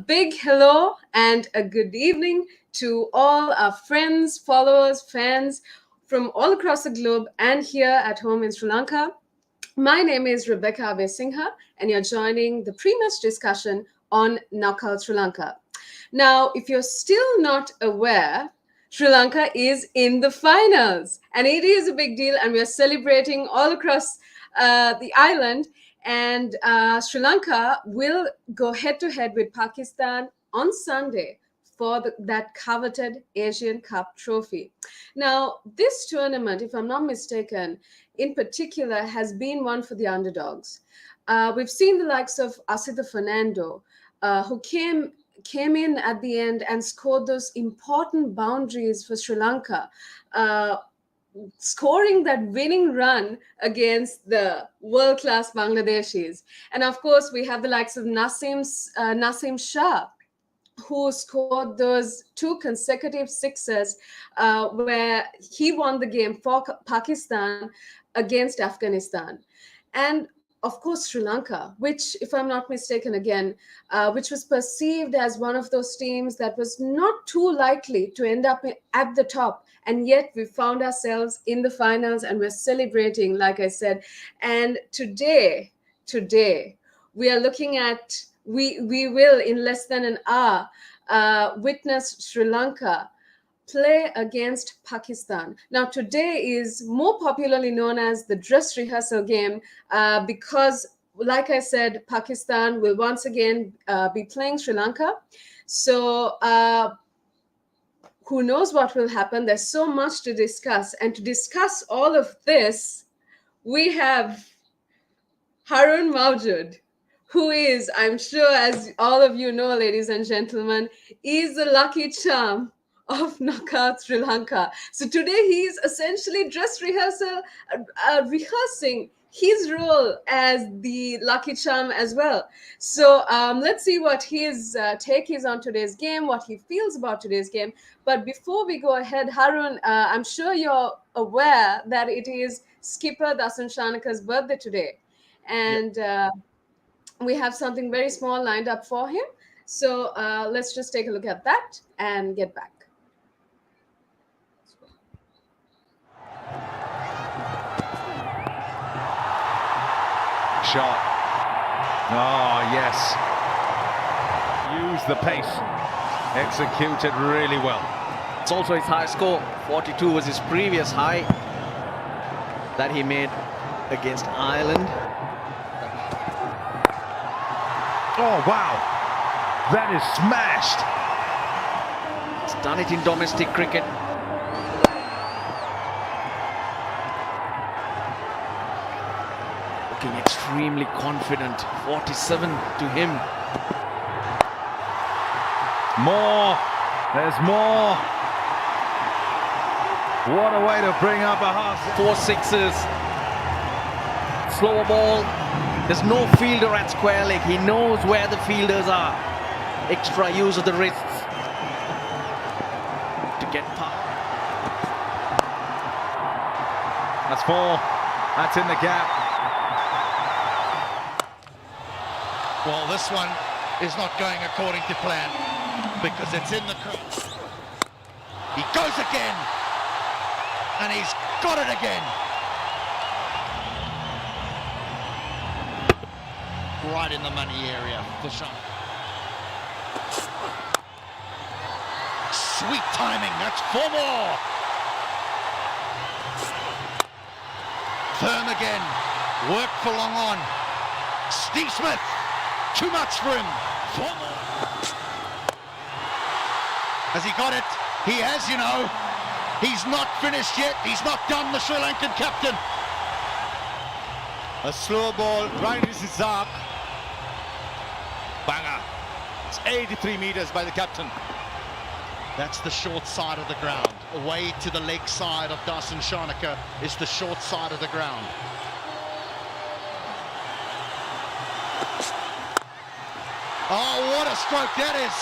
big hello and a good evening to all our friends, followers, fans from all across the globe and here at home in Sri Lanka. My name is Rebecca Abesingha, and you're joining the pre-match discussion on Knockout Sri Lanka. Now, if you're still not aware, Sri Lanka is in the finals, and it is a big deal, and we are celebrating all across the island. And Sri Lanka will go head to head with Pakistan on Sunday for that coveted Asian Cup trophy. Now, this tournament, if I'm not mistaken, in particular, has been one for the underdogs. We've seen the likes of Asita Fernando, who came in at the end and scored those important boundaries for Sri Lanka, scoring that winning run against the world-class Bangladeshis. And of course, we have the likes of Nasim Shah, who scored those two consecutive sixes where he won the game for Pakistan against Afghanistan. And of course, Sri Lanka, which, if I'm not mistaken again, which was perceived as one of those teams that was not too likely to end up at the top. And yet we found ourselves in the finals and we're celebrating, like I said. And today, we are looking at, we will, in less than an hour, witness Sri Lanka play against Pakistan. Now, today is more popularly known as the dress rehearsal game because, like I said, Pakistan will once again be playing Sri Lanka. So who knows what will happen? There's so much to discuss. And to discuss all of this, we have Harun Mawjood, who is, I'm sure, as all of you know, ladies and gentlemen, is the lucky charm of Knockout Sri Lanka. So today he's essentially dress rehearsing his role as the lucky charm as well. So let's see what his take is on today's game, what he feels about today's game. But before we go ahead, Harun, I'm sure you're aware that it is skipper Dasun Shanaka's birthday today. And we have something very small lined up for him. So let's just take a look at that and get back. Shot. Oh, yes. Use the pace. Executed really well. It's also his high score. 42 was his previous high that he made against Ireland. Oh, wow. That is smashed. He's done it in domestic cricket. Looking extremely confident. 47 to him. More. There's more. What a way to bring up a half. 4 sixes. Slower ball. There's no fielder at square leg. He knows where the fielders are. Extra use of the wrists to get past. That's 4. That's in the gap. Well, this one is not going according to plan because it's in the cross. He goes again, and he's got it again. Right in the money area for Sean. Sweet timing, that's 4 more. Firm again, work for long on. Steve Smith, too much for him. 4 more. Has he got it? He has, you know. He's not finished yet. He's not done, the Sri Lankan captain. A slow ball right into his arm. Banger. It's 83 meters by the captain. That's the short side of the ground. Away to the leg side of Dasun Shanaka is the short side of the ground. Oh, what a stroke that is.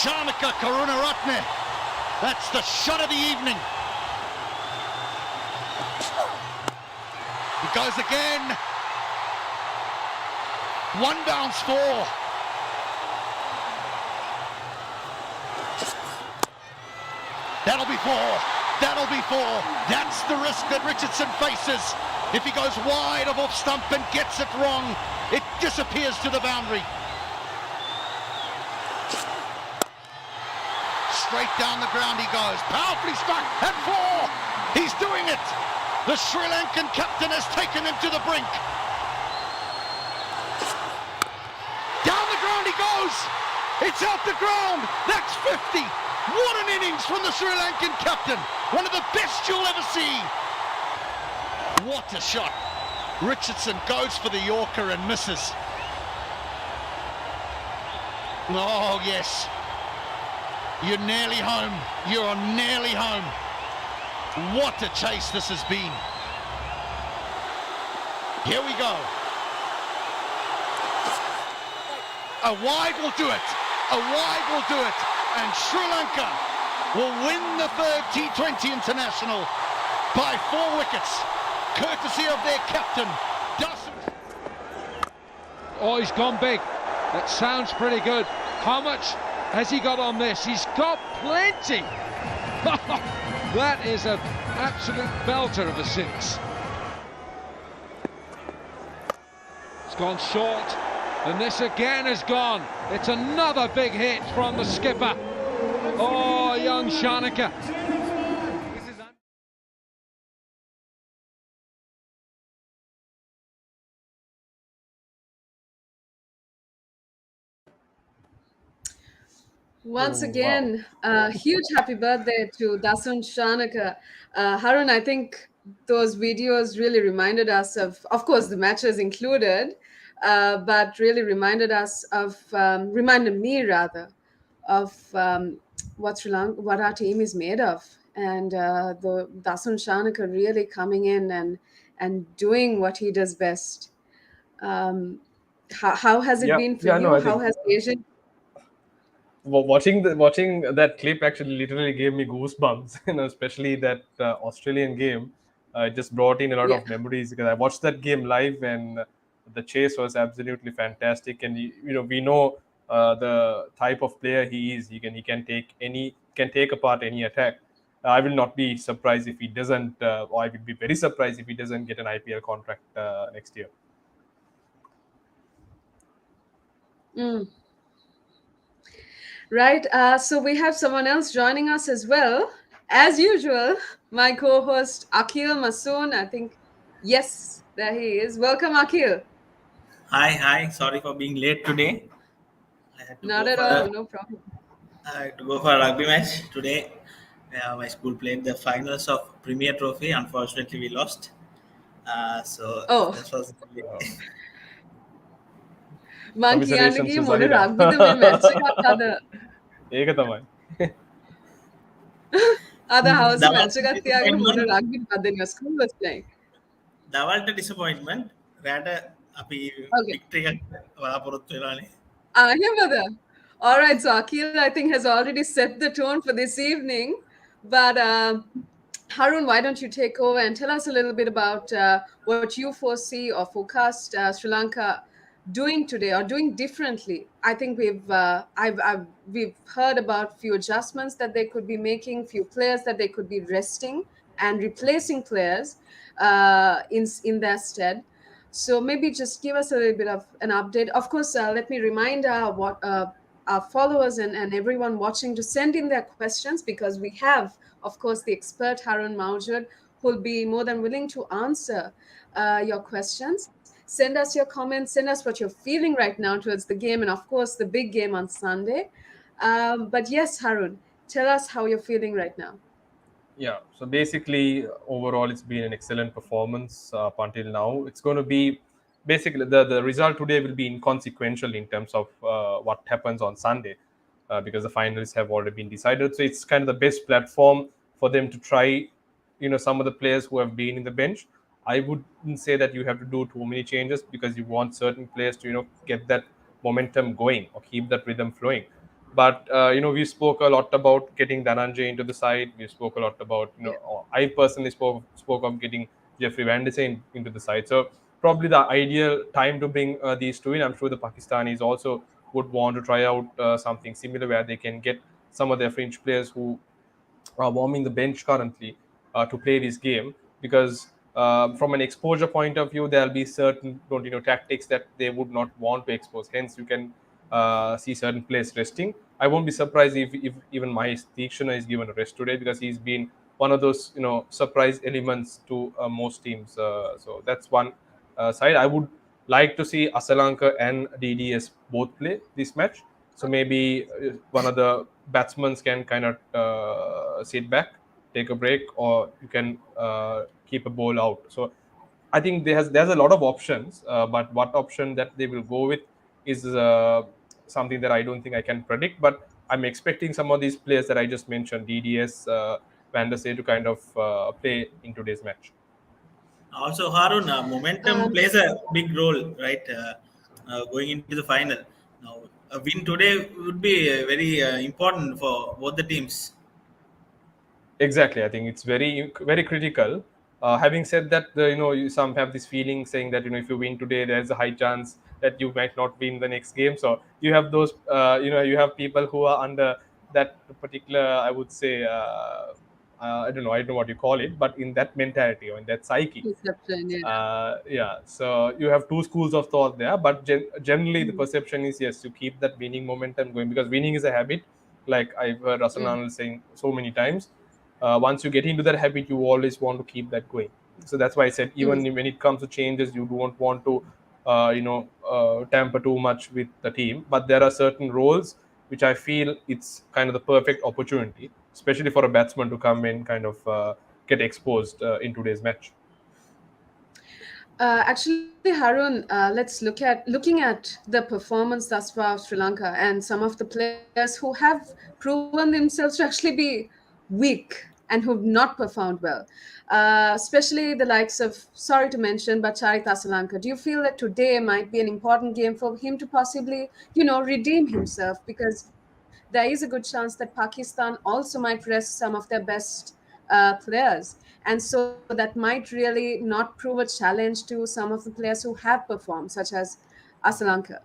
Shanaka Karunaratne. That's the shot of the evening. He goes again. One bounce four. That'll be four. That'll be four. That's the risk that Richardson faces. If he goes wide of off stump and gets it wrong, it disappears to the boundary. Straight down the ground he goes. Powerfully struck at four. He's doing it. The Sri Lankan captain has taken him to the brink. Down the ground he goes. It's out the ground. That's 50. What an innings from the Sri Lankan captain. One of the best you'll ever see. What a shot. Richardson goes for the Yorker and misses. Oh, yes. You're nearly home. You're nearly home. What a chase this has been. Here we go. A wide will do it. A wide will do it. And Sri Lanka will win the third T20 international by 4 wickets, courtesy of their captain, Dawson. Oh, he's gone big. That sounds pretty good. How much has he got on this? He's got plenty. That is an absolute belter of a six. It's gone short, and this again has gone. It's another big hit from the skipper. Oh, young Shanaka. Once again, a huge happy birthday to Dasun Shanaka. Harun, I think those videos really reminded us of course, the matches included, but really reminded us of, reminded me rather, of what our team is made of. And the Dasun Shanaka really coming in and doing what he does best. How has it been for you? No, I How think has Asian? watching that clip actually literally gave me goosebumps. Especially that Australian game. It just brought in a lot Yeah. of memories because I watched that game live and the chase was absolutely fantastic. And we know the type of player he is. He can take apart any attack. I will not be surprised if he doesn't, or I would be very surprised if he doesn't get an IPL contract next year. Right. So we have someone else joining us as well. As usual, my co-host Akhil Masoon. I think, yes, there he is. Welcome, Akhil. Hi. Sorry for being late today. I had to Not go at for all. a No problem. rugby match today. My school played the finals of Premier Trophy. Unfortunately, we lost. So Oh, this was really man Commiserations kiyanagi to mona Zahira. rugby the me match ada Ekathamai. ada house that match was a tiyaga mona disappointment. rugby badanya school was playing. That was the disappointment. Rather, අපි Okay. victory බලාපොරොත්තු වෙලානේ. Here, brother. All right, so Akhil, I think, has already set the tone for this evening. But Harun, why don't you take over and tell us a little bit about what you foresee or forecast Sri Lanka doing today or doing differently? I think we've heard about few adjustments that they could be making, few players that they could be resting and replacing players in their stead. So maybe just give us a little bit of an update. Of course, let me remind our followers and everyone watching to send in their questions, because we have, of course, the expert Harun Maujud, who will be more than willing to answer your questions. Send us your comments. Send us what you're feeling right now towards the game, and of course, the big game on Sunday. But yes, Harun, tell us how you're feeling right now. Yeah, so basically, overall, it's been an excellent performance up until now. It's going to be basically the result today will be inconsequential in terms of what happens on Sunday, because the finals have already been decided. So it's kind of the best platform for them to try, some of the players who have been in the bench. I wouldn't say that you have to do too many changes because you want certain players to, get that momentum going or keep that rhythm flowing. But we spoke a lot about getting Dhananjay into the side. We spoke a lot about, I personally spoke of getting Jeffrey Van de Seen into the side. So probably the ideal time to bring these two in. I'm sure the Pakistanis also would want to try out something similar where they can get some of their fringe players who are warming the bench currently to play this game, because from an exposure point of view there'll be certain tactics that they would not want to expose, hence you can see certain players resting. I won't be surprised if even Mahesh Deekshana is given a rest today, because he's been one of those surprise elements to most teams, so that's one side. I would like to see Asalanka and DDS both play this match. So maybe one of the batsmen can kind of sit back, take a break, or you can keep a ball out. So I think there's a lot of options, but what option that they will go with is something that I don't think I can predict. But I'm expecting some of these players that I just mentioned, DDS, Van der Sar, to kind of play in today's match. Also, Harun, momentum Um, plays a big role, right? Going into the final. Now, a win today would be very important for both the teams. Exactly, I think it's very critical. Having said that, some have this feeling saying that if you win today, there's a high chance that you might not win the next game. So you have those, you have people who are under that particular, I would say, I don't know what you call it, but in that mentality or in that psyche. Perception, yeah. Yeah, so you have two schools of thought there, but generally the perception is yes, you keep that winning momentum going, because winning is a habit. Like I've heard Russell Mm, Arnold saying so many times, once you get into that habit, you always want to keep that going. So that's why I said even mm. when it comes to changes, you don't want to, tamper too much with the team. But there are certain roles which I feel it's kind of the perfect opportunity, especially for a batsman to come in, kind of get exposed in today's match. Actually, Harun, let's looking at the performance thus far of Sri Lanka and some of the players who have proven themselves to actually be weak and who've not performed well. Especially the likes of, sorry to mention, but Charith Asalanka. Do you feel that today might be an important game for him to possibly, redeem himself? Because there is a good chance that Pakistan also might rest some of their best players. And so that might really not prove a challenge to some of the players who have performed, such as Asalanka.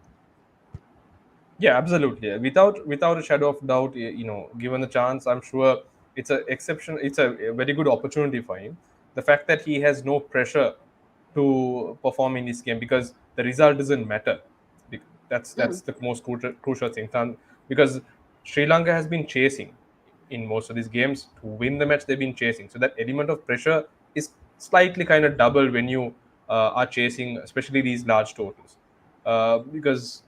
Yeah, absolutely. Without a shadow of doubt, given the chance, I'm sure it's a exception. It's a very good opportunity for him. The fact that he has no pressure to perform in this game, because the result doesn't matter. That's the most crucial thing. Because Sri Lanka has been chasing in most of these games to win the match. They've been chasing, so that element of pressure is slightly kind of double when you are chasing, especially these large totals. Because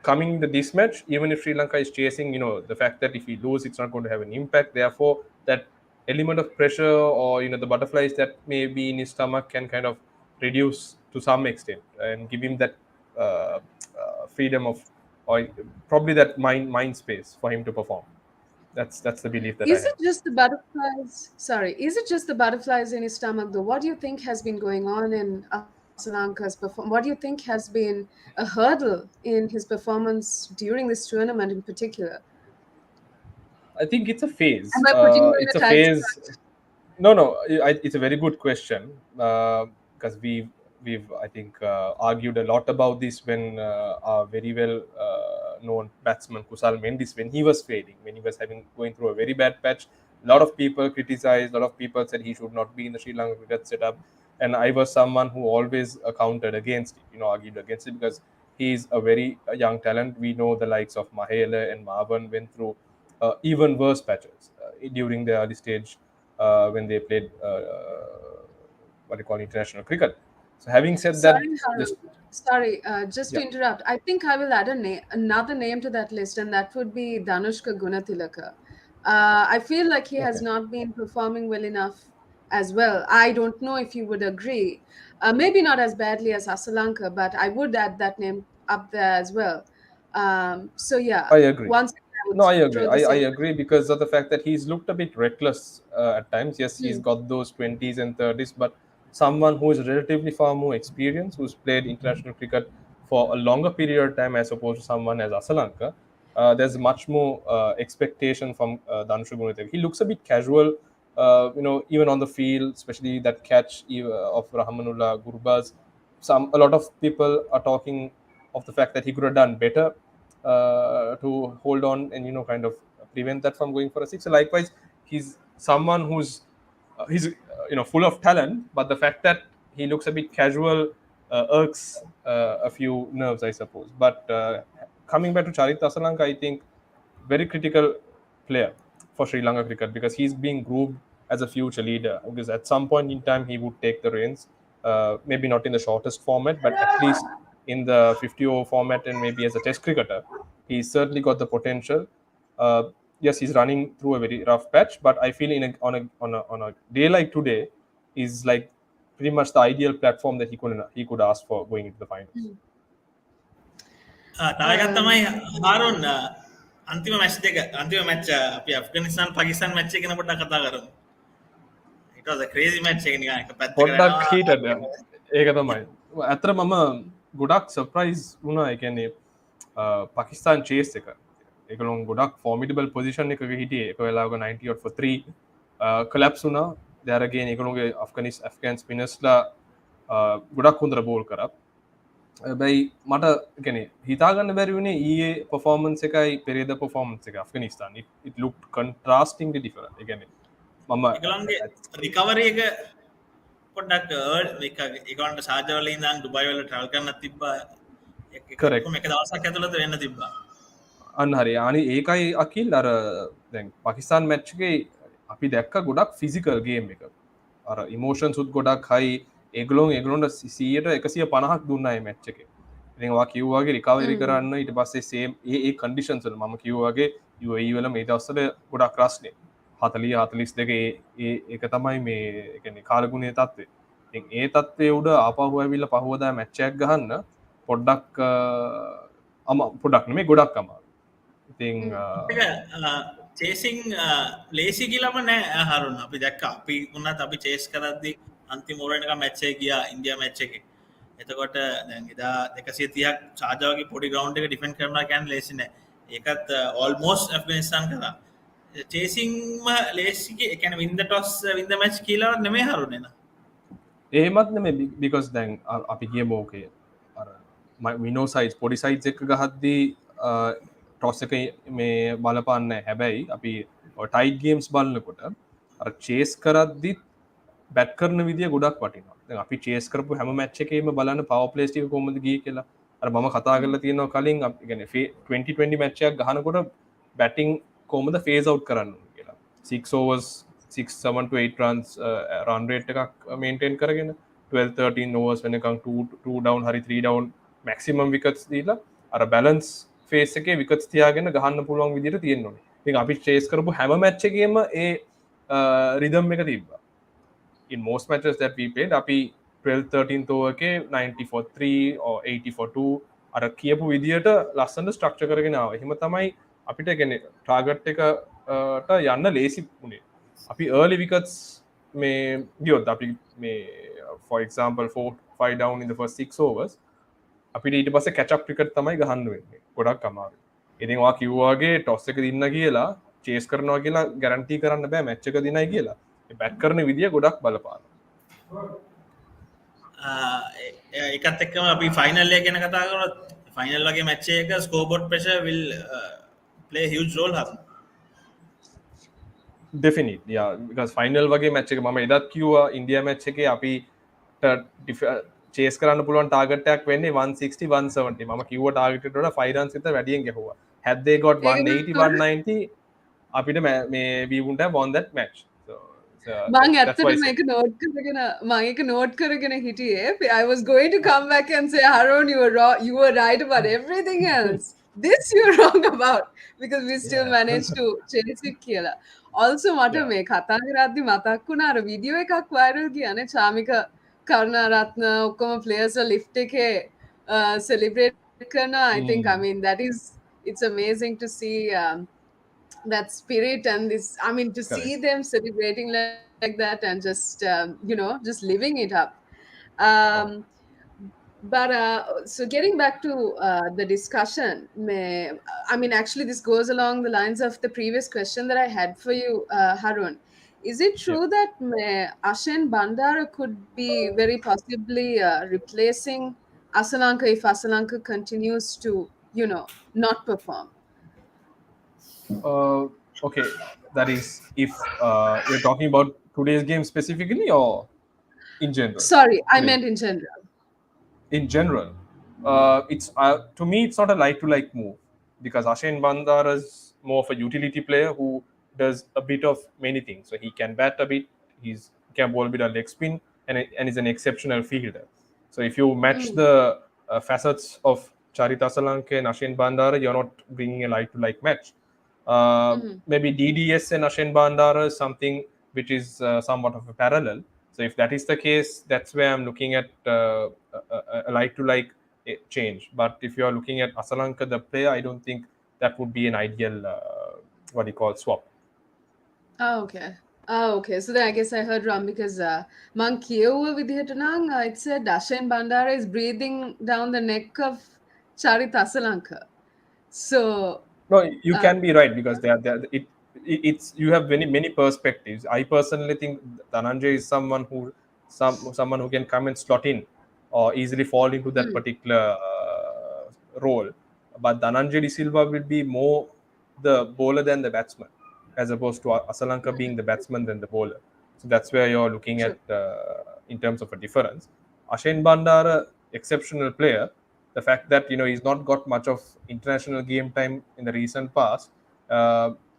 coming the this match, even if Sri Lanka is chasing, the fact that if we lose, it's not going to have an impact. Therefore, that element of pressure, or the butterflies that may be in his stomach, can kind of reduce to some extent and give him that freedom of, or probably that mind space for him to perform. That's the belief that I Is it have. just the butterflies? Sorry, is it just the butterflies in his stomach, though? What do you think has been going on in Asalanka's performance? What do you think has been a hurdle in his performance during this tournament in particular? I think it's a Am phase. I putting you on It's a a tight phase. spot? No. It's a very good question, because we've I think argued a lot about this when our very well known batsman Kusal Mendis, when he was failing, when he was having going through a very bad patch. A lot of people criticized. A lot of people said he should not be in the Sri Lanka cricket setup, and I was someone who always countered against it. Argued against it, because he's a very young talent. We know the likes of Mahela and Mavan went through even worse patches during the early stage when they played what you call international cricket. So having said that, Sorry, this Harun. Sorry, just yeah, to interrupt. I think I will add another name to that list, and that would be Danushka Gunatilaka. I feel like he has okay, not been performing well enough as well. I don't know if you would agree. Maybe not as badly as Asalanka, but I would add that name up there as well. So yeah, I agree. once again, I would No, I agree. throw the I same. agree, because of the fact that he's looked a bit reckless at times. Yes, he's Hmm. got those 20s and 30s, but someone who is relatively far more experienced, who's played international cricket for a longer period of time as opposed to someone as Asalanka, there's much more expectation from Dhanush Gunathilaka. He looks a bit casual, even on the field, especially that catch of Rahmanullah Gurbaz. a lot of people are talking of the fact that he could have done better to hold on and kind of prevent that from going for a six. So likewise, he's someone who's he's full of talent, but the fact that he looks a bit casual irks a few nerves, I suppose. But coming back to Charit Asalanka, I think very critical player for Sri Lanka cricket because he's being groomed as a future leader. Because at some point in time he would take the reins, maybe not in the shortest format, but at least in the 50-over format and maybe as a Test cricketer, he's certainly got the potential. Yes, he's running through a very rough patch, but I feel on a day like today is like pretty much the ideal platform that he could ask for going into the finals. තායකත් තමයි හාරුන් අන්තිම match දෙක අන්තිම match අපි ඇෆ්ගනිස්තාන් Pakistan match එක ගැන පොඩ්ඩක් කතා කරමු. It was a crazy match එක නිකන් එක පැත්තකට පොඩ්ඩක් යනවා. heated ඒක තමයි. ඇත්තට මම ගොඩක් සර්ප්‍රයිස් වුණා. ඒ කියන්නේ පාකිස්තාන් චේස් එක. ඒගොල්ලෝ ගොඩක් ෆෝමිඩබල් පොසිෂන් එකක හිටියේ. එක වෙලාවක 90 out for 3 කොලැප්ස් වුණා. there again ඒගොල්ලෝගේ අෆ්ගාන් ස්පිනර්ස්ලා ගොඩක් හොඳට බෝල් කරා. හැබැයි මට කියන්නේ හිතාගන්න බැරි වුණේ ඊයේ performance එකයි පෙරේද performance එක අෆ්ගනිස්තාන්. it looked contrastingly different. ඒ කියන්නේ මම ඒගොල්ලන්ගේ රිකවරි එක පොඩ්ඩක් ඒගොල්ලන්ට ෂාර්ජා වල ඉඳන් ඩුබයි වල ට්‍රැවල් කරන්න තිබ්බා. Correct. එක දවසක් ඇතුළත වෙන්න තිබ්බා. අන්න හරි. අනි ඒකයි අකිල් අර දැන් පාකිස්තාන් මැච් එකේ අපි දැක්ක ගොඩක් ෆිසිකල් ගේම් එක. අර ඉමෝෂන්ස් උත් ගොඩක් හයි. ඒගොල්ලොන්ට 100%ක් දුන්නා මේ මැච් එකේ. ඉතින් ඔයා කිව්වා වගේ රිකවරි කරන්න ඊට පස්සේ සේම් ඒ කන්ඩිෂන්ස් වල මම කිව්වා වගේ UAE වල මේ දවස්වල ගොඩක් රස්නේ. 40 42 ඒක තමයි මේ කියන්නේ කාලගුණයේ තත්ත්වය. ඉතින් ඒ තත්ත්වයේ උඩ ආපහු ඇවිල්ලා පහවදා මැච් එකක් ගහන්න පොඩ්ඩක් පොඩ්ඩක් නෙමෙයි ගොඩක් අමාරුයි. ඉතින් චේසිං ලේසි කියලාම නෑ හරුන්. අපි දැක්ක අපි වුණත් අපි චේස් කරද්දී අන්තිම ඕවර් එක මැච් එක ගියා ඉන්දියා මැච් එකේ. එතකොට දැන් එදා 230ක් ෂාර්ජාවගේ පොඩි ග්‍රවුන්ඩ් එක ඩිෆෙන්ඩ් කරනවා කියන්නේ ලේසි නෑ. ඒකත් ඔල්මෝස්ට් ඇෆ්ගනිස්තාන් කරා. චේසිංම ලේසි ඒ කියන්නේ win the toss win the match කියලා නෙමෙයි හරුන් එන. එහෙමත් නෙමෙයි because දැන් අපි කියමු ඕකේ අර මිනෝ සයිස් පොඩි සයිස් එක ගහද්දී ටොස් එක මේ බලපාන්නේ නැහැ. හැබැයි අපි ටයිට් ගේම්ස් බලනකොට අර චේස් කරද්දි බැට් කරන විදිය ගොඩක් වටිනවා. දැන් අපි චේස් කරපු හැම මැච් එකේම බලන්න පවර් ප්ලේස් ටික කොහොමද ගියේ කියලා. අර මම කතා කරලා තියෙනවා කලින් අපි කියන්නේ 2020 මැච් එකක් ගහනකොට බැටිං කොහොමද ෆේස් අවුට් කරන්න ඕනේ කියලා. 6 overs 6 7 to 8 runs run rate එකක් maintain කරගෙන 12 13 overs වෙනකන් 2 down හරි 3 down maximum wickets දීලා අර balance phase එකේ wickets තියාගෙන ගහන්න පුළුවන් විදිහට තියෙන්න ඕනේ. ඉතින් අපි chase කරපු හැම match එකේම ඒ rhythm එක තිබ්බා. In most matches that we played අපි 12 13th over එකේ 90 for 3 or 80 for 2 අර කියපු විදිහට ලස්සනට structure කරගෙන ආවා. එහෙම තමයි අපිට කියන්නේ target එකට යන්න ලේසි වුණේ. අපි early wickets මේ ගියොත් අපි මේ for example 4-5 down in the first 6 overs අපිට ඊට පස්සේ catch up cricket තමයි ගහන්න වෙන්නේ. ගොඩක් අමාරුයි. ඉතින් ඔයා කිව්වා වගේ toss එක දින්න කියලා chase කරනවා කියලා guarantee කරන්න බෑ match එක දිනයි කියලා. ඒ bat කරන විදිය ගොඩක් බලපානවා. ඒකත් එක්කම අපි ෆයිනල් එක ගැන කතා කරොත් ෆයිනල් වගේ මැච් එකක scoreboard pressure will play a huge role හරි. Definitely, yeah, because final වගේ මැච් එක මම එදත් කිව්වා ඉන්දියා මැච් එකේ අපි චේස් කරන්න පුළුවන් ටාගට් එකක් වෙන්නේ 160 170. මම කිව්වා ටාගට් එකට වඩා 5 runs විතර වැඩියෙන් ගැහුවා. Had they got 180 190 අපිට මේ we wouldn't have won that match. මං ඇත්තටම ඒක නෝට් කරගෙන හිටියේ. I was going to come back and say Harun you were right about everything else. This you're wrong about because we still managed to chase it කියලා. Also මට මේ කතා කරද්දි මතක් වුණා අර වීඩියෝ එකක් viral ගියානේ චාමික කරුණාරත්න ඔක්කොම players lift එකේ celebrate කරනවා. I think I mean it's amazing to see that spirit and this to see them celebrating like that and just just living it up. But so getting back to the discussion, actually this goes along the lines of the previous question that I had for you, Harun. Is it true that Ashen Bandara could be very possibly replacing Asalanka if Asalanka continues to, not perform? Uh, okay, that is if you're talking about today's game specifically or in general. Sorry, I Today, meant in general. in general, it's to me it's not a like to like move because Ashen Bandar is more of a utility player who does a bit of many things. So he can bat a bit, he can bowl a bit of leg spin, and is an exceptional fielder. So if you match Mm, the facets of Charita Salanke and Ashen Bandara, you're not bringing a like to like match. mhm. Maybe DDS and Ashen Bandara is something which is somewhat of a parallel. So if that is the case, that's where I'm looking at a like to like change. But if you are looking at Asalanka, the player, I don't think that would be an ideal what do you call swap. Oh, okay. Oh, okay. So then I guess I heard wrong because mang kiyewa vidhiyata nang it said Ashen Bandara is breathing down the neck of Charit Asalanka. So, No, you uh, can be right because it's you have many perspectives. I personally think Dhananjay is someone who can come and slot in or easily fall into that mm, particular role. But Dhananjay De Silva will be more the bowler than the batsman, as opposed to Asalanka being the batsman than the bowler. So that's where you're looking at true. in terms of a difference. Ashen Bandara, exceptional player. The fact that he's not got much of international game time in the recent past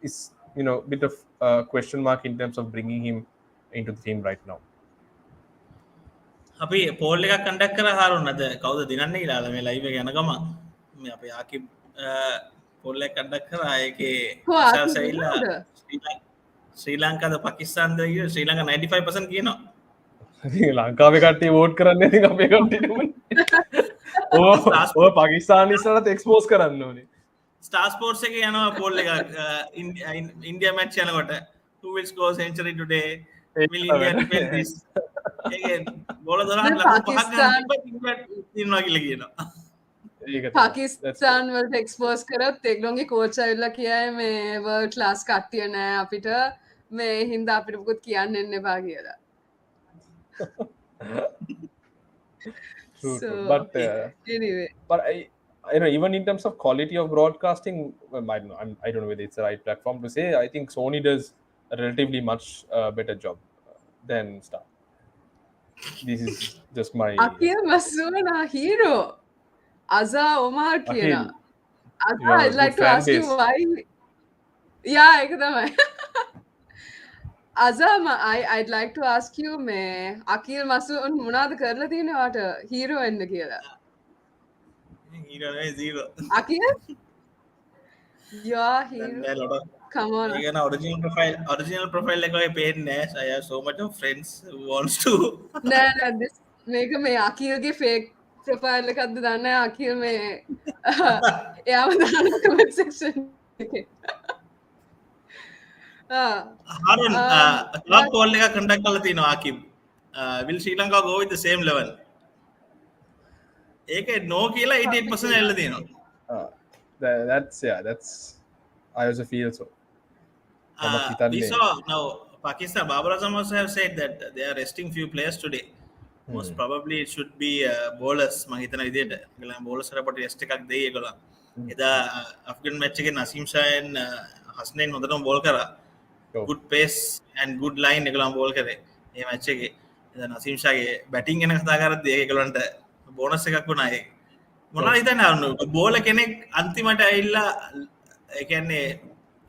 is a bit of a question mark in terms of bringing him into the team right now. අපි Paul එකක් කණ්ඩක් කර හාරුන් අද කවුද දිනන්නේ කියලා මේ live එක යන ගමන් මේ අපේ ආකිබ් පෝල් එකක් කණ්ඩක් කරා ඒකේ Who විශාල් Aki සැවිල්ලා Vinod? ශ්‍රී ලංකාද පාකිස්තාන්ද කියලා ශ්‍රී ලංකා 95% කියනවා ලංකාවේ කට්ටිය වෝට් කරන්නේ ඉතින් අපේ කට්ටියටම ඕ පාකිස්තාන ඉස්සරහට එක්ස්පෝස් කරන්න ඕනේ. ස්ටාර් ස්පෝර්ට්ස් එකේ යනවා පෝල් එකක් ඉන්දියා මැච් යනකොට who will score century today will India defend this ඒකේ බෝල 12ක් ලකුණු පහක් ගන්න Pakistan, තිබ්බත් ඉන්දියා දිනනවා කියලා කියනවා ඒක තමයි. That's Pakistan වලට expose කරොත් ඒගොල්ලෝගේ coach ඇවිල්ලා කියයි මේ world class කට්ටිය නෑ අපිට මේ හින්දා අපිට මොකුත් කියන්න එන්න එපා කියලා. true, So, true. But anyway. even in terms of quality of broadcasting, I don't know whether it's the right platform to say. I think Sony does a relatively much better job than Star. This is just my Akil Masuna hero. Azza Omar Kiena. Akhil. Azza, You have a I'd like good to fan ask you base. why. Yeah, ekdam hai. Azza, I'd like to ask you मैं Akil Masoon मुनाद कर लेती है ना वाट hero එන්න කියලා. ඊට zero Akil? Yeah, hero. Come on. ඒකන original profile එක වගේ පේන්නේ නැහැ. I have so much of friends who wants to නෑ this මේක මේ අකිල්ගේ fake profile එකක්ද දන්නේ නැහැ. අකිල් මේ එයාම දාන comment section එකේ. හාරුන් ක්ලබ් කෝල් එකක් කන්ඩක්ට් කරලා තිනවා ආකිබ් will Sri Lanka go with the same level ඒකේ no කියලා 88% එල්ල තියෙනවා that's I also feel so. we saw now Pakistan Babar Azam also have said that they are resting few players today most probably it should be bowlers මම හිතන විදිහට ඒගොල්ලන් bowlers කරපට rest එකක් දෙයි ඒගොල්ලන් එදා අෆ්ගන් මැච් එකේ නසීම් ෂායන් හස්නයින් හොඳටම බෝල් කරා good pace and good line ඒගොල්ලන් බෝල් කරේ මේ මැච් එකේ එදා නසීම් ෂාගේ බැටිං ගැන කතා කරද්දී ඒගොල්ලන්ට බෝනස් එකක් වුණා ඒක මොනවද හිතන්නේ අරුණ බෝලර් කෙනෙක් අන්තිමට ඇවිල්ලා ඒ කියන්නේ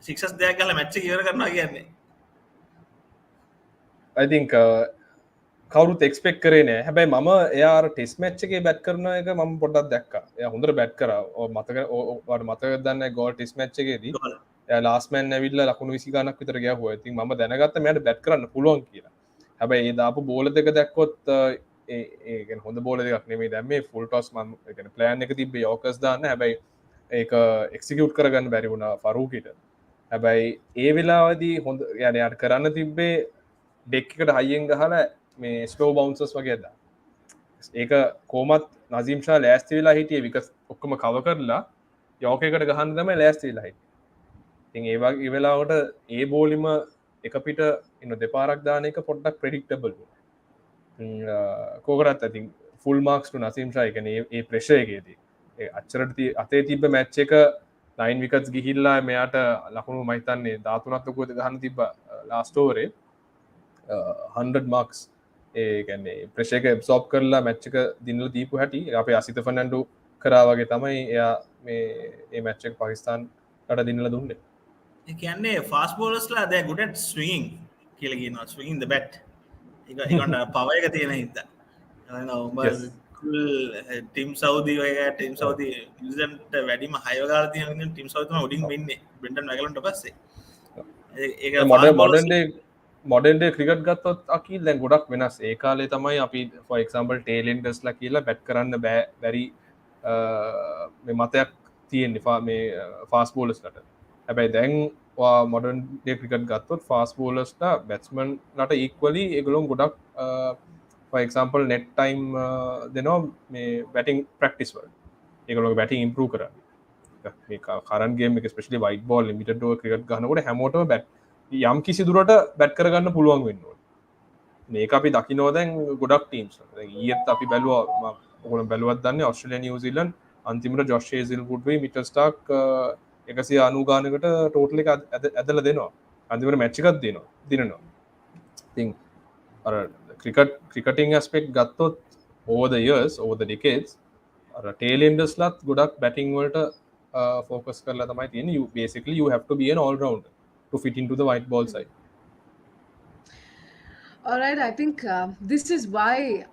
සික්සස් දෙයක් ගහලා මැච් එක ඉවර කරනවා කියන්නේ I think කවුරුත් එක්ස්පෙක්ට් කරේ නෑ. හැබැයි මම එයා අර ටෙස්ට් මැච් එකේ බැට් කරන එක මම පොඩ්ඩක් දැක්කා. එයා හොඳට බැට් කරා. ඔය මතකද දන්නේ ගෝල් ටෙස්ට් මැච් එකේදී එයා ලාස්ට් මෑන් ඇවිල්ලා ලකුණු 20 ගණක් විතර ගැහුවා. ඉතින් මම දැනගත්තා මෙයාට බැට් කරන්න පුළුවන් කියලා. හැබැයි ඒ දාපු බෝල දෙක දැක්කොත් ඒ කියන්නේ හොඳ බෝල දෙකක් නෙමෙයි. දැන් මේ ෆුල් ටොස් මම ඒ කියන්නේ ප්ලෑන් එක තිබ්බේ යෝකර්ස් දාන්න. හැබැයි ඒක එක්සිකියුට් කරගන්න බැරි වුණා ෆරූකිට. හැබැයි ඒ වෙලාවදී හොඳ يعني යාට කරන්න තිබ්බේ ඩෙක් එකට හයියෙන් ගහලා මේ ස්ලෝ බවුන්සර්ස් වගේ ඇද්දා. ඒක කොහොමත් නසීම් ෂා ලෑස්ති වෙලා හිටියේ විකස් ඔක්කොම කවර් කරලා යෝක එකට ගහන්න තමයි ලෑස්ති වෙලා හිටියේ. ඉතින් ඒ වගේ වෙලාවට ඒ බෝලිම එක පිට දෙපාරක් දාන එක පොඩ්ඩක් ප්‍රෙඩික්ටබල් කෝකරත් ඇති ෆුල් මාක්ස් නසීම් ශායකන ඒ ප්‍රේෂයගේදී අච්චරට අතේ තිබ මැච්ච එක ලයින් විකත් ගිහිල්ලා මෙයාට ලකුණු මහිතන්නේ 13ක්කොද ගහන්න තිබ ලාස්ටෝරේ 100 මාක්ස් ඒගැන්නේ ප්‍රශයක සෝප් කරලා මැච්චක දිනල දීපු හැටි අපේ අසිත ෆනන්ඩු කරාවගේ තමයි එයා ඒ මැච්චක් පකිස්ාන්ට දිනල දුන්නේ කියන්නේ ෆාස් බෝලස්ලා දැ ගුඩට ස්විං කියලගෙන ස්විං ද බැට් එකට පවයක තියෙන හිත ටිම් සෞදී ටම් සෞති නිසන්ට වැඩිම හයගා තිය ටිම් සෞතම උඩින් වෙන්න බෙන්ට නැගලට පස්සේ මොඩන්ඩේ ක්‍රිකට් ගත්තොත් අකි දැන් ගොඩක් වෙනස් ඒ කාලේ තමයි අපි ෆොක්සම්බල් ටේලෙන්ඩස්ලා කියලා බැට් කරන්න බැරි මතයක් තියෙන් මේ ෆාස් බෝලස්ලට හැබැයි දැන් මොඩන් ක්‍රිකට් ගත්තොත් ෆාස් බෝලස්ට බැත්ස්මන් ලට ඉක්වලි එගලොම් ගොඩක් ෆක්සම්පල් නෙට් ටයිම් දෙනවා මේ බැටිං ප්‍රක්ටිස්වල් ඒගලො බැටිං ඉම්පරූ කරන්න කරන්ගේ ස්පෙශලි වයි බෝල් මිට ක්‍රිකට් ගන්නකට හැමෝට බැට් යම් කිසි දුරට බැට් කරගන්න පුළුවන් වෙන්නවා මේක අපි දකි නෝදැන් ගොඩක් ටීම්ස් ඒත් අපි බැලවා ඔගොල බැලුවත් දන්න ඔස්ට්‍රලිය නිවසිලන් අන්තිමට ජොශ්ෂේසිල් පුඩ්වේ මිටස්ටාක් 190 ටෝටල එක ඇදල දෙනවා අන්තිමට මැච්චිකත් දෙනවා දිනනවා ති ක්‍රිකටිං ස්පෙක්් ගත්තොත් ඕද යස් ඕද ඩිකේස් ටේලෙන්ඩස් ලත් ගොඩක් බැටිං වලට ෆෝකස් කරලා තමයි තියෙන basically you have to be an all rounder to fit into the white ball side. All right, I think this is why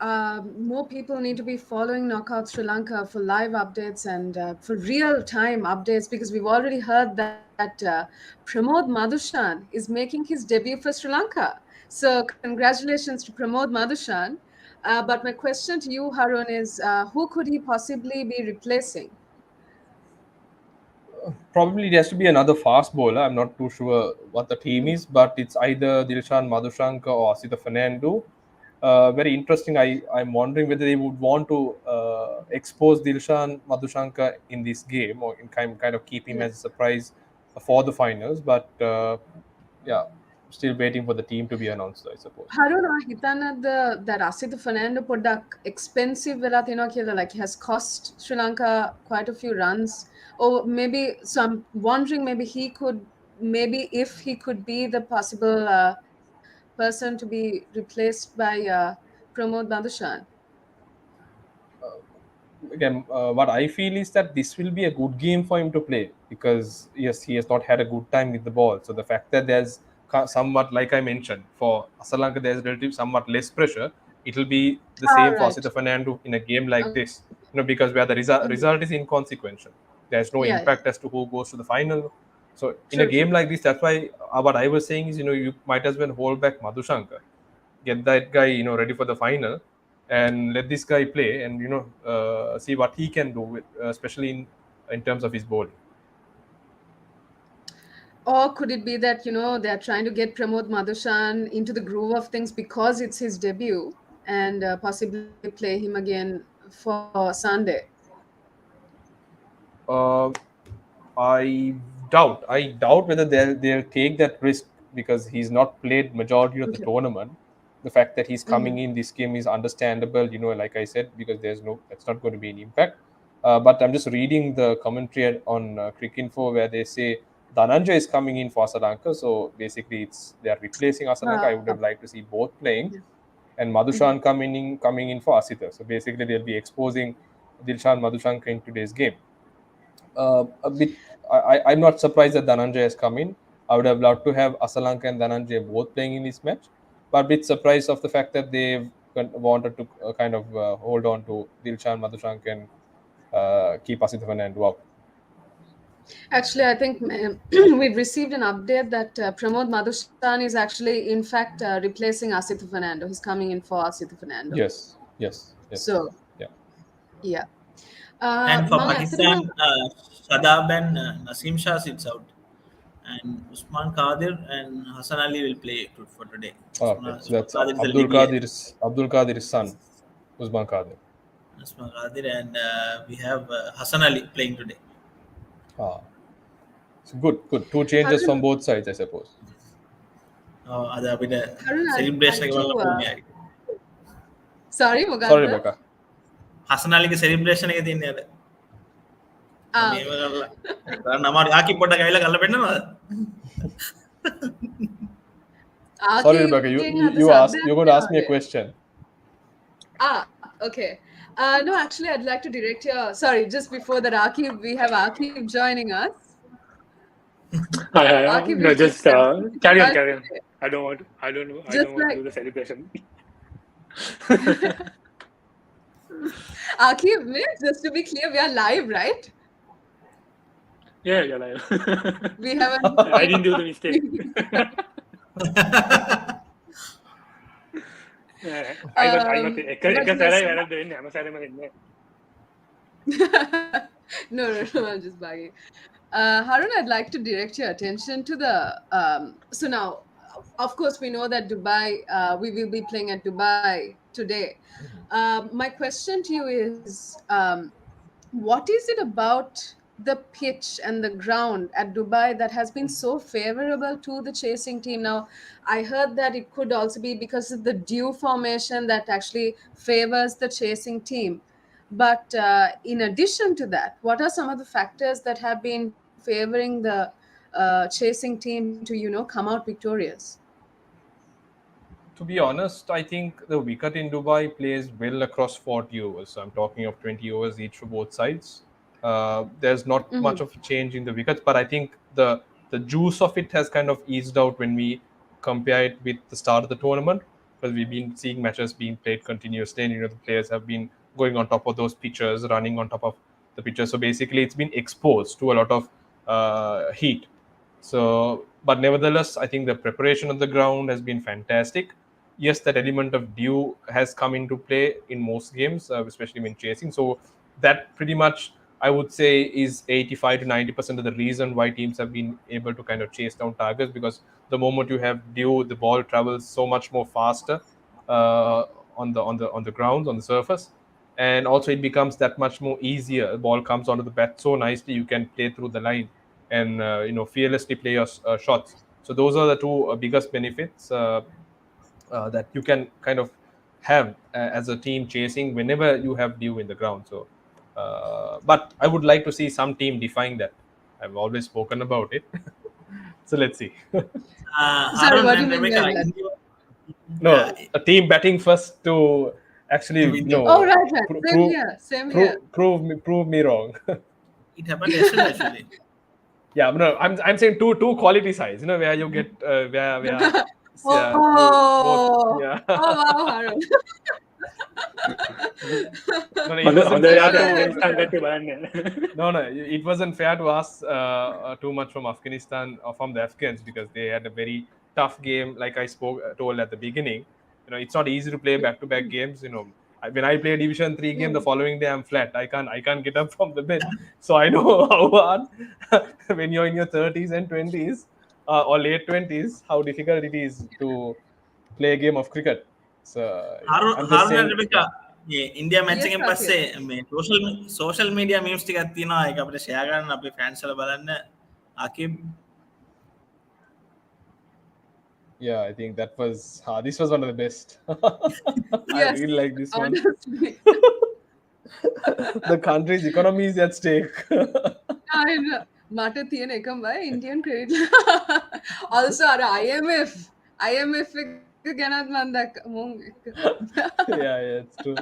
more people need to be following Knockout Sri Lanka for live updates and for real-time updates, because we've already heard that Pramod Madhushan is making his debut for Sri Lanka. So congratulations to Pramod Madhushan. But my question to you, Harun, is who could he possibly be replacing? Probably it has to be another fast bowler. I'm not too sure what the team is, but it's either Dilshan Madhushanka or Asita Fernando. Very interesting. I'm wondering whether they would want to expose Dilshan Madhushanka in this game or in kind of keep him as a surprise for the finals. But yeah, still waiting for the team to be announced, I suppose. Harun, that Asita Fernando podak expensive like has cost Sri Lanka quite a few runs. Or maybe, so I'm wondering, maybe if he could be the possible person to be replaced by Pramod Madhushan. Again, what I feel is that this will be a good game for him to play, because yes, he has not had a good time with the ball. So the fact that there's somewhat, like I mentioned, for Sri Lanka there's relatively somewhat less pressure, it will be the same for Asita Fernando in a game like this, because where the result is inconsequential. There's no impact as to who goes to the final. So in a game like this, that's why what I was saying is, you might as well hold back Madhushanka, get that guy, ready for the final, and let this guy play and, see what he can do, with, especially in terms of his bowling. Or could it be that, they're trying to get Pramod Madhushan into the groove of things because it's his debut, and possibly play him again for Sunday? I doubt whether they'll take that risk, because he's not played majority of the tournament. The fact that he's coming in this game is understandable, like I said, because that's not going to be an impact. But I'm just reading the commentary on Cricinfo where they say Dhananjay is coming in for Sri Lanka. So basically they are replacing Sri Lanka. I would have liked to see both playing, and Madhushan coming in for Asita. So basically they'll be exposing Dilshan Madhushanka in today's game. A bit, I'm not surprised that Dhananjay has come in. I would have loved to have Asalanka and Dhananjay both playing in this match, but a bit surprised of the fact that they've wanted to kind of hold on to Dilshan Madhushanka and keep Asita Fernando out. Actually, I think we've received an update that Pramod Madhushan is actually, in fact, replacing Asita Fernando. He's coming in for Asita Fernando. Yes. So, yeah. And for Pakistan, Shadab and Naseem Shah sits out, and Usman Qadir and Hassan Ali will play for today. Okay, so that's Abdul Qadir's son, Usman Qadir. Usman Qadir, and we have Hassan Ali playing today. So good. Two changes from both sides, I suppose. අද අපිට Harun, I'd celebration like එක to. බලන්න පුළුවන් යාරි. Sorry, Sorry, Mugadda. Rebecca. හසනාලිගේ celebration එක තියන්නේ අද. මේව Okay. කරලා. කරන්න අමාරු. ආකි පොඩ්ඩක් ඇවිල්ලා කරලා පෙන්නනවද? Sorry, Aki Rebecca. ගෙන් අද සද්දයක් You're going to ask me a එනවාද? question. Okay. No, actually, I'd like to direct your. Sorry, just before that, Akib, we have Akib joining us. Akib, No, you just just carry on, well carry on. today. I don't want to Just do like the celebration. Akib, just to be clear, we are live, right? Yeah, you're live. We haven't. I didn't do the mistake. අයිමත් එක But සැරයි yes. වැරද්ද වෙන්නේ හැම සැරේම වෙන්නේ. No, I'm just bugging. Harun, I'd like to direct your attention to the. So now, of course, we know that Dubai. We will be playing at Dubai today. My question to you is, what is it about the pitch and the ground at Dubai that has been so favorable to the chasing team? Now, I heard that it could also be because of the dew formation that actually favors the chasing team. But in addition to that, what are some of the factors that have been favoring the chasing team to, come out victorious? To be honest, I think the wicket in Dubai plays well across 40 overs. So I'm talking of 20 overs each for both sides. There's not much of a change in the wickets, but I think the juice of it has kind of eased out when we compare it with the start of the tournament, because we've been seeing matches being played continuously, and the players have been going on top of those pitches, running on top of the pitches. So basically, it's been exposed to a lot of heat. So, but nevertheless, I think the preparation of the ground has been fantastic. Yes, that element of dew has come into play in most games, especially when chasing. So that pretty much, I would say, is 85 to 90% of the reason why teams have been able to kind of chase down targets, because the moment you have dew, the ball travels so much more faster on the grounds, on the surface, and also it becomes that much more easier. The ball comes onto the bat so nicely, you can play through the line and fearlessly play your shots. So those are the two biggest benefits that you can kind of have as a team chasing whenever you have dew in the ground. So, but I would like to see some team defying that. I've always spoken about it. So let's see. Sorry, Harun what do and you mean Rebecca, by that? No, a team batting first to actually To win the- Oh, right. Same here. prove me wrong. it happened yesterday actually. Yeah, no, I'm saying two quality sides, where you get where yeah, Oh, both, yeah. oh wow, Harun. No, it හොඳ wasn't හොඳ fair යාට to- වෙනස්ටන් ගැට්ටි බලන්න. no, it wasn't fair to ask too much from Afghanistan or from the Afghans, because they had a very tough game. Like I told at the beginning, it's not easy to play back-to-back games. When I play a Division 3 game, the following day I'm flat. I can't get up from the bed. So I know how hard when you're in your 30s and 20s or late 20s, how difficult it is to play a game of cricket. So I'm just Harun saying. and Rebecca, India match Yes, එකෙන් Akib. පස්සේ මේ social media memes ටිකක් තියෙනවා ඒක අපිට share කරන්න අපේ fans වල බලන්න අකිබ් Yeah, I think this was one of the best. I Yes, really like this one. honestly. The country's economy is at stake. I know. මට තියෙන එකම බය ඉන්දියන් ක්‍රෙඩිට්. Also අර IMF එක ගැනත් මම දැක්ක මුන් එක. Yeah, it's true.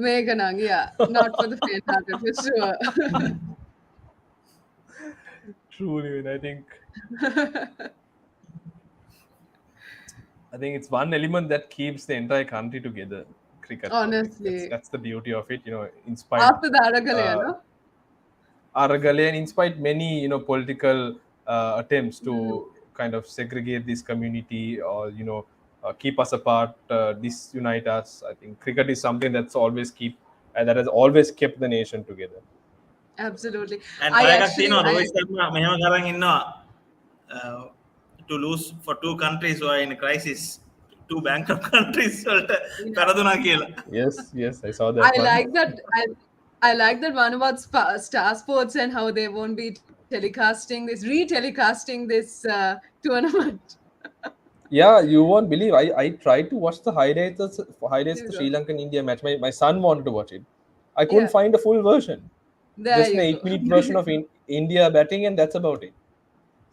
මේක නම්, yeah, not for the faint-hearted for sure. Truly, I think it's one element that keeps the entire country together. Cricket. Honestly. That's the beauty of it. In spite After the Aragale, no? Aragale, and in spite many political attempts to kind of segregate this community or keep us apart, disunite us. I think cricket is something that has always kept the nation together. Absolutely. and I අයකක් actually, තියෙනවා රෝහිත් ශර්මා මෙහෙම කරන් ඉන්නවා to lose for two countries who are in a crisis, two bankrupt countries වලට පෙරදුනා කියලා. Yes, I saw that. I like that. I like that one about Star Sports and how they won't be retelecasting this tournament. Yeah, you won't believe. I tried to watch the highlights of There you the go. Sri Lankan India match. My son wanted to watch it. I couldn't Yeah, find a full version. there Just an you 8 minute go. version of India batting, and that's about it.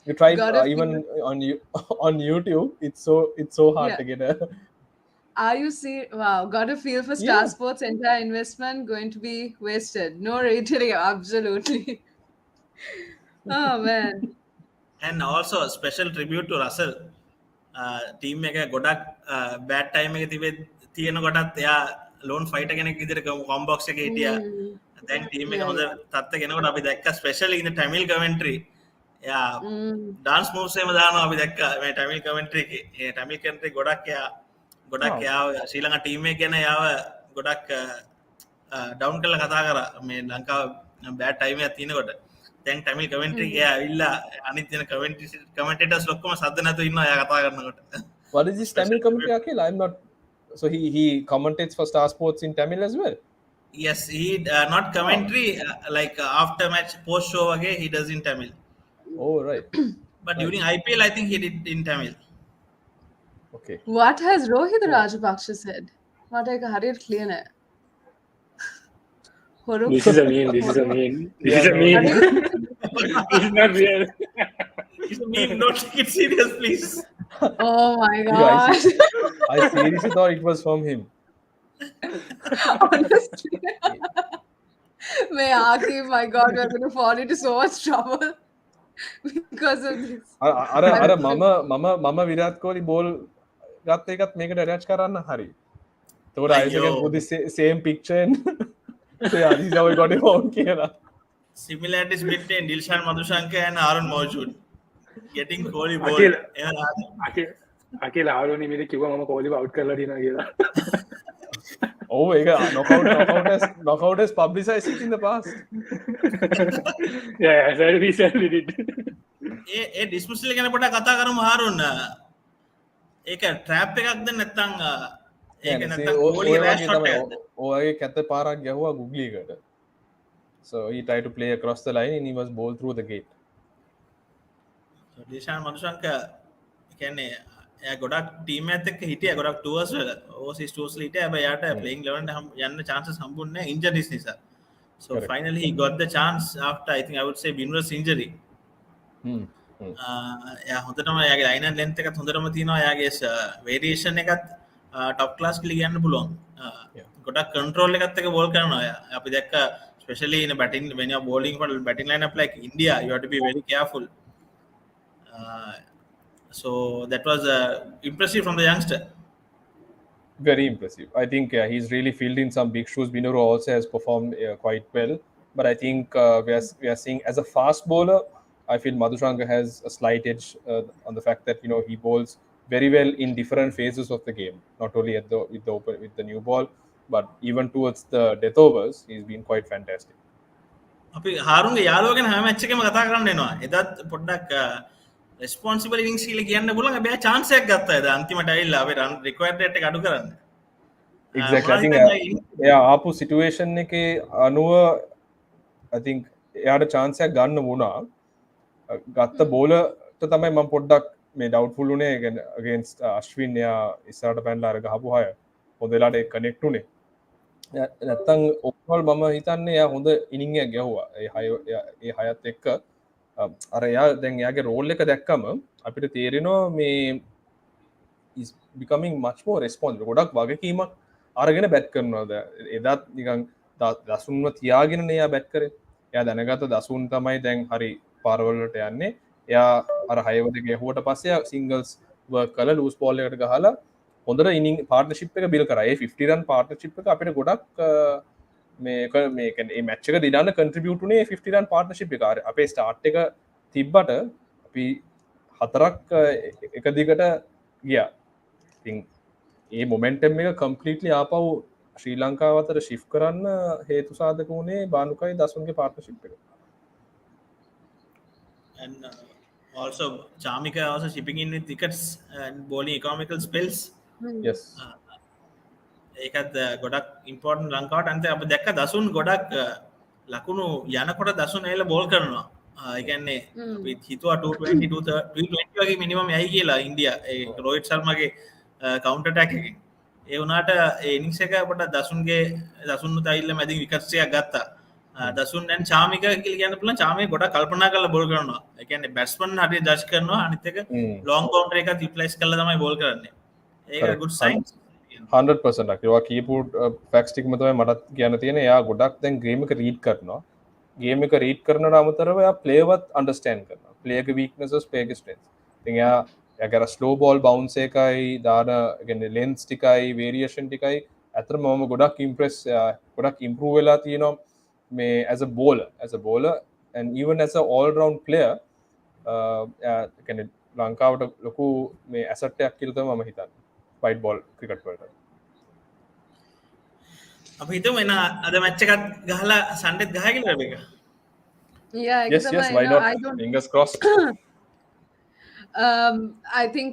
You tried Got a feel. even on you on YouTube. It's so hard Yeah. to get a Are you see? Wow, got a feel for Star yeah. Sports. Entire investment going to be wasted. No retailing, absolutely. Oh man. and also a special tribute to Russell. Team එක ගොඩක් bad time එක තිබෙ තියෙන කොටත් එයා loan ෆයිට කෙනෙක් විදිහට කොම්බොක්ස් එකේ හිටියා. Mm. දැන් ටීම් එක Yeah, හොඳ yeah. තත්ත්වයකට අපි දැක්ක ස්පෙෂලි ඉන් ටැමිල් කමෙන්ටරි. එයා Mm. ඩාන්ස් මූව්ස් එහෙම දානවා අපි දැක්ක මේ ටැමිල් කමෙන්ටරි එකේ. ඒ ටැමිල් කමෙන්ටරි ගොඩක් එයාව ශ්‍රී ලංකා ටීම් එක ගැන එයාව ගොඩක් ඩවුන් කරලා කතා කරා මේ ලංකාව බෑඩ් ටයිම් එකක් තියෙනකොට. දැන් ටැමිල් කමෙන්ටරි එකේ ඇවිල්ලා අනිත් දෙන කමෙන්ටේටර්ස් ඔක්කොම සද්ද නැතුව ඉන්නවා එයා කතා කරනකොට. What is this Tamil commentary, Akhil? I'm not. So he commentates for Star Sports in Tamil as well. Yes, he not commentary like after match post show again he does in Tamil. Oh right. But during IPL I think he did in Tamil. Okay. What has Rohit Rajapaksa said? What I hurried clear it. This is a meme. This is a meme. This is a meme. This is not real. It's a meme, don't take it serious please. Oh my Yeah, god. I seriously thought it was from him. Honestly. May Aki, my god, we're going to fall into so much trouble because of this. අර මම Virat Kohli ball ගත්ත එකත් මේකට attach කරන්න හරි. එතකොට I අයියෝ. can put the same picture and say this is how I got it wrong කියලා. Similarities between Dilshan Madhushankar and Arun Mawjud getting Kohli ball. Akhil. අකල් ආරුණි මිද කිව්ව මම කෝලිව අවුට් කරලා තියෙනවා කියලා. Oh, ඒක knockout has publicized it in the past. Yeah, certainly did. A dismissal ගැන පොඩ්ඩක් කතා කරමු හාරුන්. ඒක ට්‍රැප් එකක්ද නැත්නම් ඒක නැත්නම් Kohli rash shot එකක්ද? ඔයගේ කැත පාරක් ගැහුවා Google එකට. So he tried to play across the line and he was bowled through the gate. Dilshan මදුශංකර් කියන්නේ එයා ගොඩක් ටීම් එකත් එක්ක හිටියා ගොඩක් ටුවර්ස් වල ඕවර්සීස් ටුවර්ස් වල හිටියා හැබැයි යාට ප්ලේයිං 11 ට යන්න chances හම්බුන්නේ නැහැ injuries නිසා. So Correct. finally he got the chance after I think I would say Binwar's injury. එයා හොඳටම එයාගේ ලයින් ඇන්ඩ් ලෙන්ත් එකත් හොඳටම තියෙනවා එයාගේ වේරියේෂන් එකත් ටොප් ක්ලාස් කියලා කියන්න පුළුවන්. ගොඩක් කන්ට්‍රෝල් එකත් එක්ක බෝල් කරනවා එයා. අපි දැක්ක especially in a batting when you are bowling for batting lineup like India you have to be very careful. So that was impressive from the youngster. Very impressive. I think he's really filled in some big shoes. Binuru also has performed quite well. But I think we are seeing as a fast bowler, I feel Madhushankar has a slight edge on the fact that he bowls very well in different phases of the game. Not only with the new ball, but even towards the death overs, he's been quite fantastic. අපි හාරුන්ගේ යාළුවා ගැන හැම match එකේම කතා කරන්න එනවා. එදත් පොඩ්ඩක් responsible innings කියලා කියන්න පුළුවන්. හැබැයි chance එකක් ගත්තා එදා අන්තිමට ඇවිල්ලා අපේ run required rate එක අඩු කරන්න. Exactly. I think ආපු situation එකේ අනුව I think එයාට chance එකක් ගන්න වුණා. ගත්ත බෝලර්ට තමයි මම පොඩ්ඩක් මේ doubtful උනේ against අශ්වින් එයා ඉස්සරහට පැනලා අර ගහපු හය හොඳ වෙලාවට ඒක connect උනේ. නැත්තම් overall මම හිතන්නේ එයා හොඳ ඉනිං එකක් ගැහුවා. ඒ හයත් එක්ක අර එයා දැන් එයාගේ රෝල් එක දැක්කම අපිට තේරෙනවා මේ is becoming much more responsible. ගොඩක් වගකීමක් අරගෙන බැට් කරනවා. එදාත් නිකන් දසුන්ව තියාගෙන එයා බැට් කරේ. එයා දැනගත්ත දසුන් තමයි දැන් හරි පාරවලට යන්නේ. එයා අර හයවද ගැහුවට පස්සේ සිංගල්ස් වර්ක් කරලා ලූස් බෝල් එකකට ගහලා හොඳට ඉනිං පාර්ට්නර්ෂිප් එක බිල්ඩ් කරා. ඒ 50 රන් පාර්ට්නර්ෂිප් එක අපිට ගොඩක් මේ කියන්නේ මේ මැච් එක දිනන්න කන්ට්‍රිබියුට් උනේ 50 රන් පාර්ට්නර්ෂිප් එක. අපේ ස්ටාර්ට් එක තිබ්බට අපි හතරක් එක දිගට ගියා. ඉතින් ඒ මොමන්ටම් එක කම්ප්ලීට්ලි ආපහු ශ්‍රී ලංකාව අතර shift කරන්න හේතු සාධක වුණේ බානුකයි දසුන්ගේ පාර්ට්නර්ෂිප් එක. And also Chamika also chipping in with wickets and bowling economical spells. Yes. ඒකත් ගොඩක් ඉම්පෝර්ටන්ට් ලංකාවට අන්ත අපි දැක්ක දසුන් ගොඩක් ලකුණු යනකොට දසුන් ඇවිල්ලා බෝල් කරනවා. ඒකන්නේ අපි හිතුවා 220 220 වගේ මිනිමම් යයි කියලා ඉන්දියා ඒ රෝහිත් ශර්මාගේ කවුන්ටර් ඇටැක් එකෙන් ඒ වුණාට ඒ ඉනිංස් එක අපට දසුන් තයිල්ල මැදින් විකට්ස් එකක් ගත්තා දසුන් දැන් චාමික කියලා කියන්න පුළුවන් චාමික ගොඩක් කල්පනා කරලා බෝල් කරනවා ඒ කියන්නේ බැට්ස්මන් හරියට ජජ් කරනවා අනිත් එක ලොං කවුන්ටර් එකක් යුටිලයිස් කරලා තමයි බෝල් කරන්නේ ඒක good sign 100% අකිවා කීපු ෆැක්ට්ස් ටිකම තමයි මටත් කියන්න තියෙන්නේ එයා ගොඩක් දැන් ගේම් එක රීඩ් කරනවා ගේම් එක රීඩ් කරනට අමතරව එයා ප්ලේවත් අන්ඩර්ස්ටෑන්ඩ් කරනවා ප්ලේ එක වීක්නසස් ප්ලේ එක ස්ට්‍රෙන්ත්ස් ඉතින් එයා ස්ලෝ බෝල් බවුන්ස් එකයි දාන කියන්නේ ලෙන්ස් ටිකයි වේරියේෂන් ටිකයි අතරම මම ගොඩක් ඉම්ප්‍රෙස් ගොඩක් ඉම්ප්‍රූව් වෙලා තියෙනවා මේ as a bowler and even as a all round player කියන්නේ ලංකාවට ලොකු මේ ඇසට් එකක් කියලා තමයි මම හිතන්නේ white ball cricket වලට අපි හිතමු එන අද මැච් එකක් ගහලා සන්ඩේත් ගහයි කියලා රබේක Yeah, yes why no, not I don't. fingers crossed I think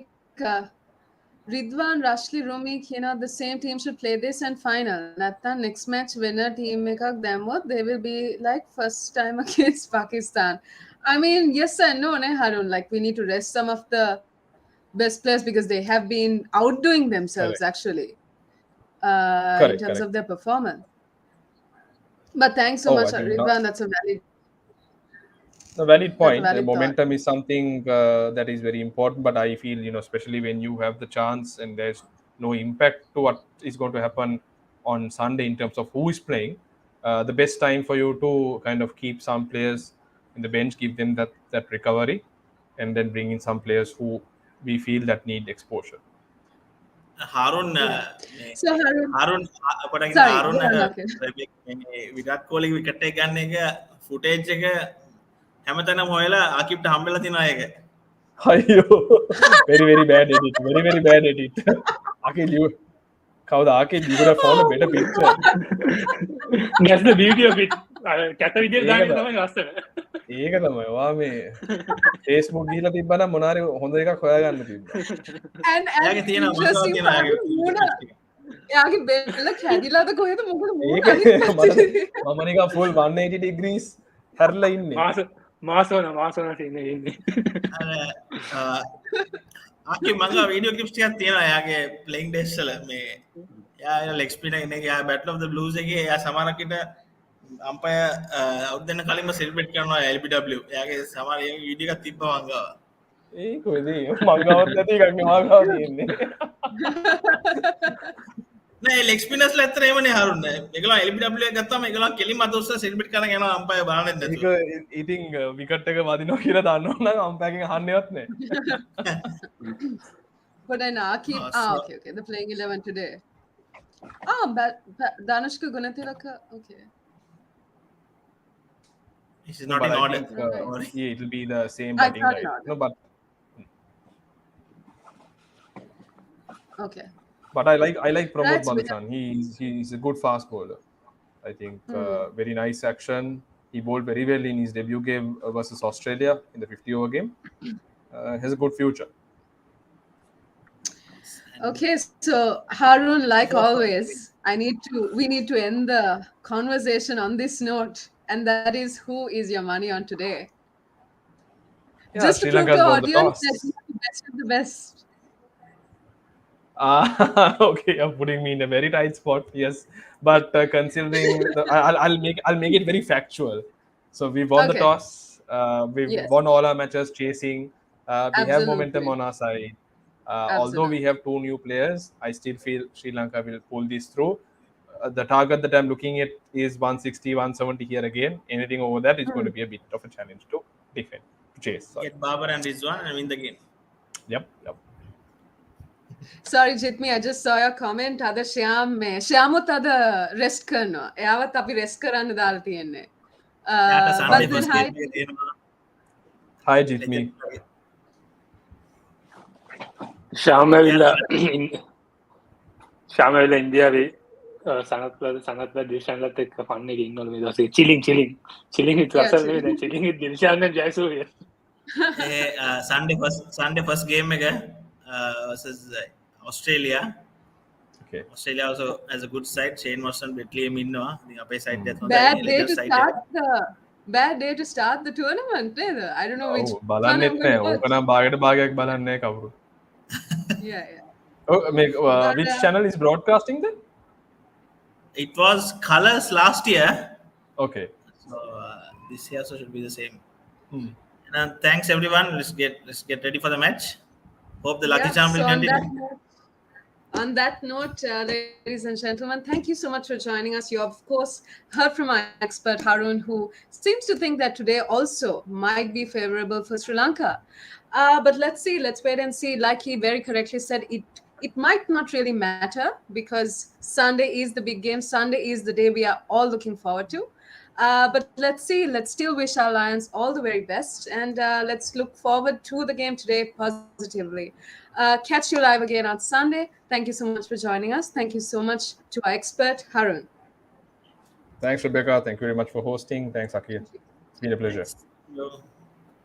Ridwan, Rashli, Rumi, the same team should play this and final. Nathan, next match winner team ekak damot, they will be like first time against Pakistan. I mean, yes and no, Harun. Like we need to rest some of the best players because they have been outdoing themselves actually in terms of their performance. But thanks so much, Ridwan. That's a valid point. The valid momentum is something that is very important, but I feel especially when you have the chance and there's no impact to what is going to happen on Sunday in terms of who is playing, the best time for you to kind of keep some players in the bench, give them that recovery, and then bring in some players who we feel that need exposure. Harun Virat Kohli wicket එක ගන්න එක footage එක හැමතැනම හොයලා ආකිබ්ට හම්බෙලා තියෙනවා ඒක. අයියෝ very bad edit අකිල් you කවුද ආකිල් you could have found a better picture that's the beauty of it කැත විදියට දාගෙන තමයි ලස්සන ඒක තමයි ඔයා මේ Facebook ගිහිල්ලා තිබ්බනම් මොනාරි හොඳ එකක් හොයාගන්න තිබ්බා and එයාගේ තියෙනවා මම තියෙනවා එයාගේ බෙල්ල කැඩිලාද කොහෙද මොකද මම නිකන් full 180 degrees හැරලා ඉන්නේ මාසෝන ඉන්නේ ආකි මංග වීඩියෝ ක්ලිප්ස් ටිකක් තියෙනවා එයාගේ ප්ලේයිං ඩේස් වල මේ එයා ලෙග් ස්පිනර් ඉන්නේ එයා බැටල් ඔෆ් ද බ්ලූස් එකේ එයා සමහරකට අම්පයර් අවුට් දෙන්න කලින්ම සෙලිබ්‍රේට් කරනවා LBW එයාගේ සමහර වීඩියෝ එකක් තිබ්බා මංගව ඒ කොහෙද මංගවත් නැති එකක් නේ මංගව තියෙන්නේ නෑ ලෙග් ස්පිනර්ස් ලා ඇත්තට එහෙමනේ හරුන් ඒගොල්ලෝ LBW එක ගත්තාම ඒගොල්ලෝ කෙලින්ම අතොස්ස සෙලිබ්‍රේට් කරන යනවා අම්පයර් බලන්නේ නැතුව ඒක ඉතින් විකට් එක වදිනවා කියලා දන්නව නම් අම්පයර්ගෙන් අහන්නේවත් නෑ but then Akib okay they're playing 11 today Danushka Gunatilaka okay this is not in order yeah it will be the same batting line no but okay but I like Pramod Bansan. He's a good fast bowler. I think very nice action. He bowled very well in his debut game versus Australia in the 50-over game. Has a good future. Okay, so Harun, like always, we need to end the conversation on this note, and that is who is your money on today? Yeah, just to prove the audience that you are the best of the best. Okay, you're putting me in a very tight spot. Yes, but considering I'll make it very factual. So we won the toss. We've won all our matches chasing. We have momentum on our side. Although we have 2 new players, I still feel Sri Lanka will pull this through. The target that I'm looking at is 160, 170 here again. Anything over that is going to be a bit of a challenge to defend, to chase. Sorry. Get Babar and Rizwan and win the game. Yep. Sorry Jitmi, I just saw your comment. Ada Shyamut ada rest karna. Eyavat api rest karanna dala tiyenne. But then hi Jitmi. ශාමවිල්ලා ඉන්දියාවේ සනත්ල දේශන්ලත් එක්ක පන්න එක ඉන්නවලු මේ දවසේ චිලින් with Russell නෙවෙයි දැන් චිලින් with Dilshan and Jayasuriya Sunday first game එක versus Australia. Okay. Australia also has a good side. Shane Watson, Betley inනවා. ඉතින් අපේ side එකත් හොඳයි. Bad day to start the bad day to start the tournament. I don't know which one බලන්නෙත් I'm නෑ. going to watch. ඕක නම් භාගයට භාගයක් බලන්නේ නෑ කවුරු. Yeah, yeah. Oh, But, which channel is broadcasting then? It was Colors last year, Okay. so this year also should be the same. Hmm. And thanks everyone. Let's get ready for the match. Hope the lucky yeah, charm will so continue. on that note, ladies and gentlemen, thank you so much for joining us. You, of course, heard from our expert Harun, who seems to think that today also might be favorable for Sri Lanka. But let's see. Let's wait and see. Like he very correctly said, it might not really matter because Sunday is the big game. Sunday is the day we are all looking forward to. But let's see. Let's still wish our Lions all the very best, and let's look forward to the game today positively. Catch you live again on Sunday. Thank you so much for joining us. Thank you so much to our expert, Harun. Thanks, Rebecca. Thank you very much for hosting. Thanks, Akil. It's been a pleasure. Thanks.